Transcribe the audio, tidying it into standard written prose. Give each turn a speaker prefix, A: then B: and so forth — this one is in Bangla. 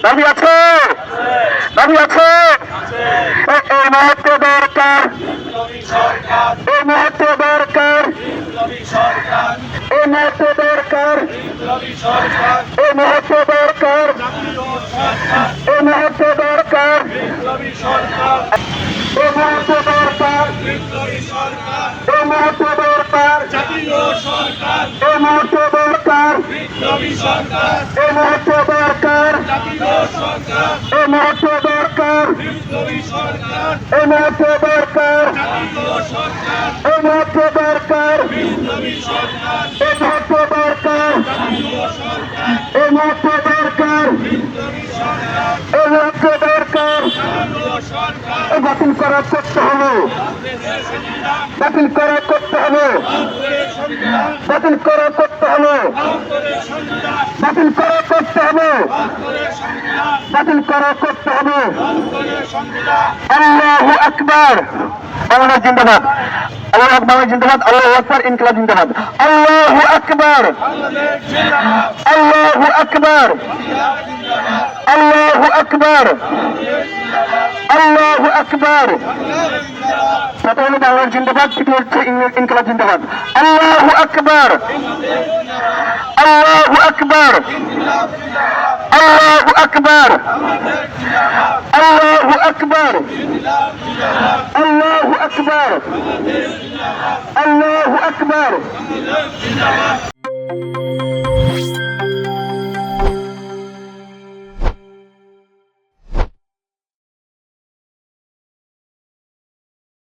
A: দাবি আছে, দাবি আছে। এই মুহূর্তে দরকার, এই মুহূর্তে দরকার, এই মুহূর্তে দরকার, এই মুহূর্তে দরকার, এই মুহূর্তে দরকার, এই মুহূর্তে দরকার, এই মুহূর্তে দরকার, এই মুহূর্তে দরকার, এই মুহূর্তে দরকার, এই মুহূর্তে দরকার, এই মুহূর্তে দরকার, এই মুহূর্তে দরকার, এই মুহূর্তে দরকার, এই মুহূর্তে দরকার, এই মুহূর্তে দরকার। বাতিল করা করতে হবে, বাতিল করা করতে হবে, বাতিল করা করতে হবে, বাতিল করা করতে হবে, বাতিল করা করতে হবে। আল্লাহু আকবার, বাংলা জিন্দাবাদ, আল্লাহু আকবার জিন্দাবাদ, আল্লাহু আকবার, ইনকিলাব জিন্দাবাদ। আল্লাহু আকবার, আল্লাহু আকবার, আল্লাহু আকবার, আল্লাহু আকবার। প্রথম হলো বাংলার জিন্দাবাদ, দ্বিতীয় হচ্ছে ইনকিলাব জিন্দাবাদ। আল্লাহু আকবার, আল্লাহু আকবার, আল্লাহু আকবার, আল্লাহু আকবার, আল্লাহু আকবার, আল্লাহু আকবার।